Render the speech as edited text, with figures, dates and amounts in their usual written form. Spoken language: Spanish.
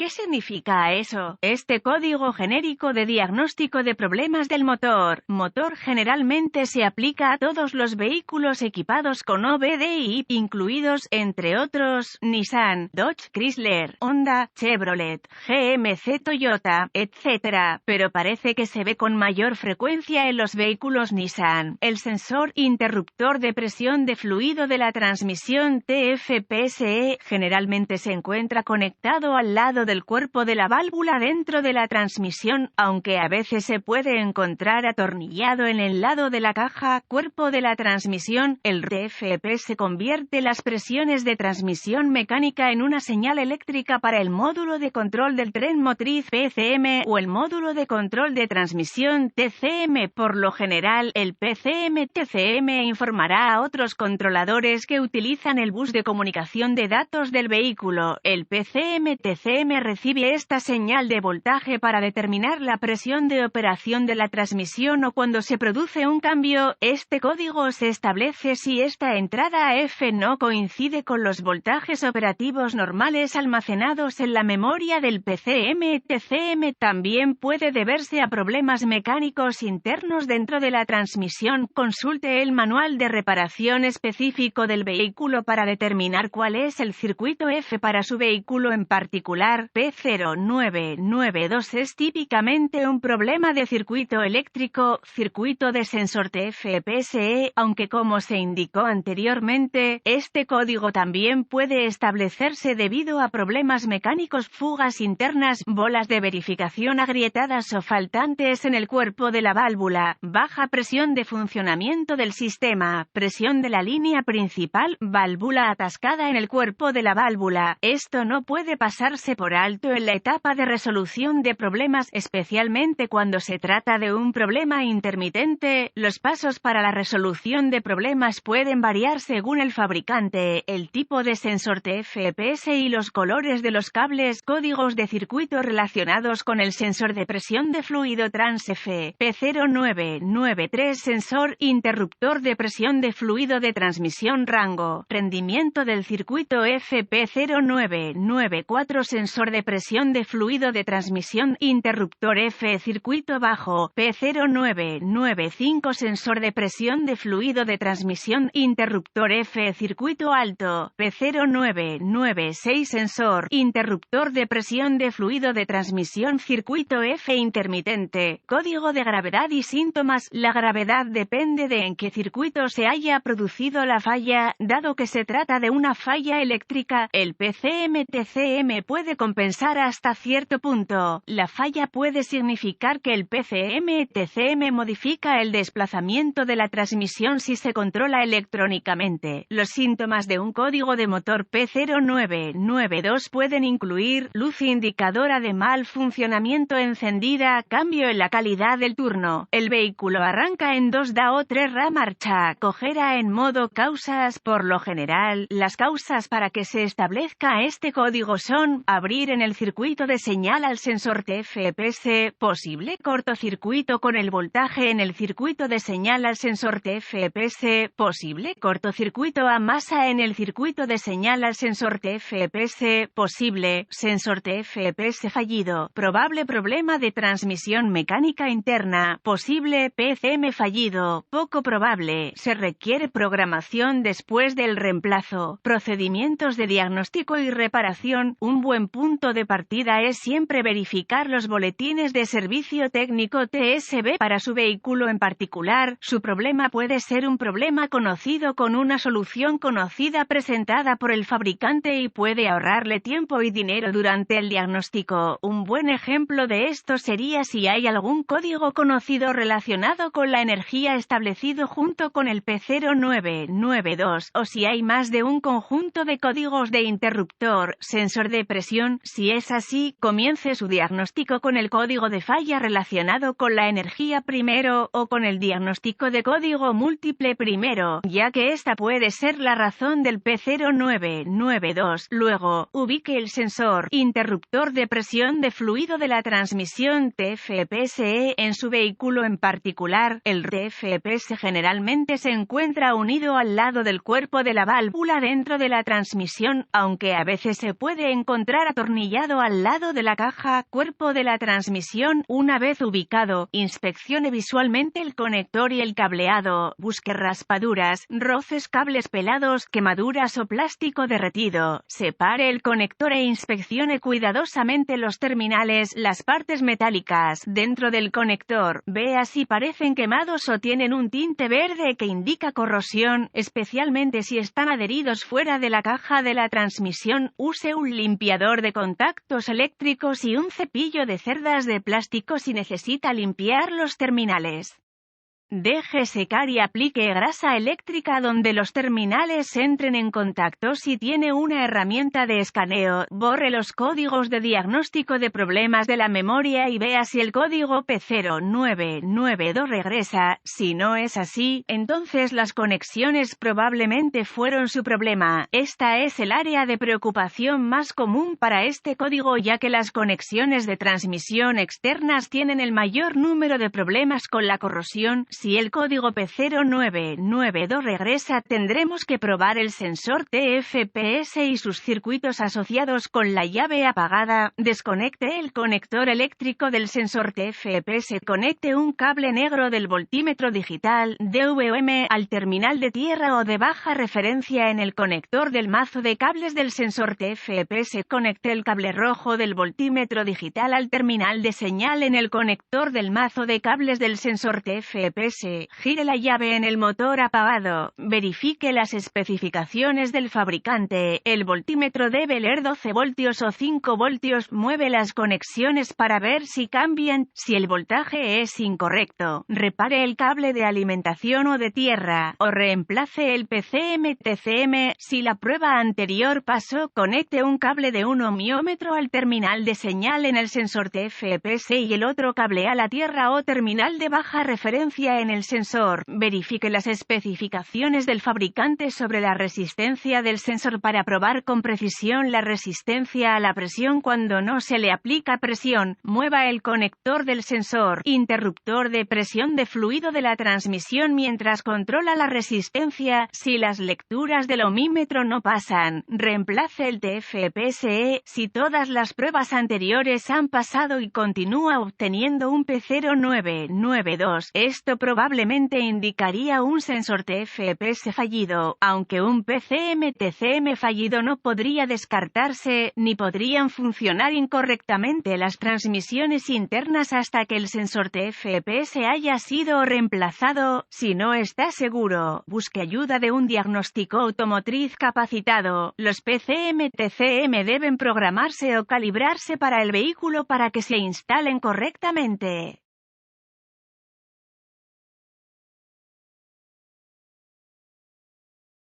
¿Qué significa eso? Este código genérico de diagnóstico de problemas del motor generalmente se aplica a todos los vehículos equipados con OBDI, incluidos, entre otros, Nissan, Dodge, Chrysler, Honda, Chevrolet, GMC, Toyota, etc. Pero parece que se ve con mayor frecuencia en los vehículos Nissan. El sensor interruptor de presión de fluido de la transmisión TFPSE generalmente se encuentra conectado al lado del cuerpo de la válvula dentro de la transmisión, aunque a veces se puede encontrar atornillado en el lado de la caja cuerpo de la transmisión. El TFP convierte las presiones de transmisión mecánica en una señal eléctrica para el módulo de control del tren motriz PCM o el módulo de control de transmisión TCM. Por lo general, el PCM-TCM informará a otros controladores que utilizan el bus de comunicación de datos del vehículo. El PCM-TCM recibe esta señal de voltaje para determinar la presión de operación de la transmisión o cuando se produce un cambio, este código se establece si esta entrada a F no coincide con los voltajes operativos normales almacenados en la memoria del PCM-TCM. También puede deberse a problemas mecánicos internos dentro de la transmisión. Consulte el manual de reparación específico del vehículo para determinar cuál es el circuito F para su vehículo en particular. P0992 es típicamente un problema de circuito eléctrico, circuito de sensor TFPSE, aunque como se indicó anteriormente, este código también puede establecerse debido a problemas mecánicos, fugas internas, bolas de verificación agrietadas o faltantes en el cuerpo de la válvula, baja presión de funcionamiento del sistema, presión de la línea principal, válvula atascada en el cuerpo de la válvula. Esto no puede pasarse por alto en la etapa de resolución de problemas, especialmente cuando se trata de un problema intermitente. Los pasos para la resolución de problemas pueden variar según el fabricante, el tipo de sensor TFPS y los colores de los cables. Códigos de circuito relacionados con el sensor de presión de fluido TransF. P0993 sensor interruptor de presión de fluido de transmisión rango. Rendimiento del circuito FP0994 sensor de presión de fluido de transmisión interruptor F circuito bajo. P0995 sensor de presión de fluido de transmisión interruptor F circuito alto. P0996 sensor interruptor de presión de fluido de transmisión circuito F intermitente. Código de gravedad y síntomas. La gravedad depende de en qué circuito se haya producido la falla. Dado que se trata de una falla eléctrica, el PCM-TCM puede compensar hasta cierto punto. La falla puede significar que el PCM-TCM modifica el desplazamiento de la transmisión si se controla electrónicamente. Los síntomas de un código de motor P0992 pueden incluir luz indicadora de mal funcionamiento encendida, cambio en la calidad del turno, el vehículo arranca en 2DA o 3RA marcha, cojera en modo causas. Por lo general, las causas para que se establezca este código son: abrir en el circuito de señal al sensor TFPS, posible cortocircuito con el voltaje en el circuito de señal al sensor TFPS, posible cortocircuito a masa en el circuito de señal al sensor TFPS, posible sensor TFPS fallido, probable problema de transmisión mecánica interna, posible PCM fallido, poco probable, se requiere programación después del reemplazo. Procedimientos de diagnóstico y reparación. Un buen punto de partida es siempre verificar los boletines de servicio técnico TSB para su vehículo en particular. Su problema puede ser un problema conocido con una solución conocida presentada por el fabricante y puede ahorrarle tiempo y dinero durante el diagnóstico. Un buen ejemplo de esto sería si hay algún código conocido relacionado con la energía establecido junto con el P0992 o si hay más de un conjunto de códigos de interruptor, sensor de presión. Si es así, comience su diagnóstico con el código de falla relacionado con la energía primero o con el diagnóstico de código múltiple primero, ya que esta puede ser la razón del P0992. Luego, ubique el sensor interruptor de presión de fluido de la transmisión TFPSE en su vehículo en particular. El TFPS generalmente se encuentra unido al lado del cuerpo de la válvula dentro de la transmisión, aunque a veces se puede encontrar atornillado atornillado al lado de la caja cuerpo de la transmisión. Una vez ubicado, inspeccione visualmente el conector y el cableado, busque raspaduras, roces, cables pelados, quemaduras o plástico derretido. Separe el conector e inspeccione cuidadosamente los terminales, las partes metálicas dentro del conector. Vea si parecen quemados o tienen un tinte verde que indica corrosión, especialmente si están adheridos fuera de la caja de la transmisión. Use un limpiador de contactos eléctricos y un cepillo de cerdas de plástico si necesita limpiar los terminales. Deje secar y aplique grasa eléctrica donde los terminales entren en contacto. Si tiene una herramienta de escaneo, borre los códigos de diagnóstico de problemas de la memoria y vea si el código P0992 regresa. Si no es así, entonces las conexiones probablemente fueron su problema. Esta es el área de preocupación más común para este código, ya que las conexiones de transmisión externas tienen el mayor número de problemas con la corrosión. Si el código P0992 regresa, tendremos que probar el sensor TFPS y sus circuitos asociados con la llave apagada. Desconecte el conector eléctrico del sensor TFPS. Conecte un cable negro del voltímetro digital DVOM al terminal de tierra o de baja referencia en el conector del mazo de cables del sensor TFPS. Conecte el cable rojo del voltímetro digital al terminal de señal en el conector del mazo de cables del sensor TFPS. Gire la llave en el motor apagado. Verifique las especificaciones del fabricante. El voltímetro debe leer 12 voltios o 5 voltios. Mueve las conexiones para ver si cambian. Si el voltaje es incorrecto, repare el cable de alimentación o de tierra, o reemplace el PCM-TCM. Si la prueba anterior pasó, conecte un cable de 1 ohmiómetro al terminal de señal en el sensor TFPS y el otro cable a la tierra o terminal de baja referencia en el sensor. Verifique las especificaciones del fabricante sobre la resistencia del sensor para probar con precisión la resistencia a la presión cuando no se le aplica presión. Mueva el conector del sensor interruptor de presión de fluido de la transmisión mientras controla la resistencia. Si las lecturas del ohmímetro no pasan, reemplace el TFPSE. Si todas las pruebas anteriores han pasado y continúa obteniendo un P0992, esto probablemente indicaría un sensor TFPS fallido, aunque un PCM-TCM fallido no podría descartarse, ni podrían funcionar incorrectamente las transmisiones internas hasta que el sensor TFPS haya sido reemplazado. Si no está seguro, busque ayuda de un diagnóstico automotriz capacitado. Los PCM-TCM deben programarse o calibrarse para el vehículo para que se instalen correctamente.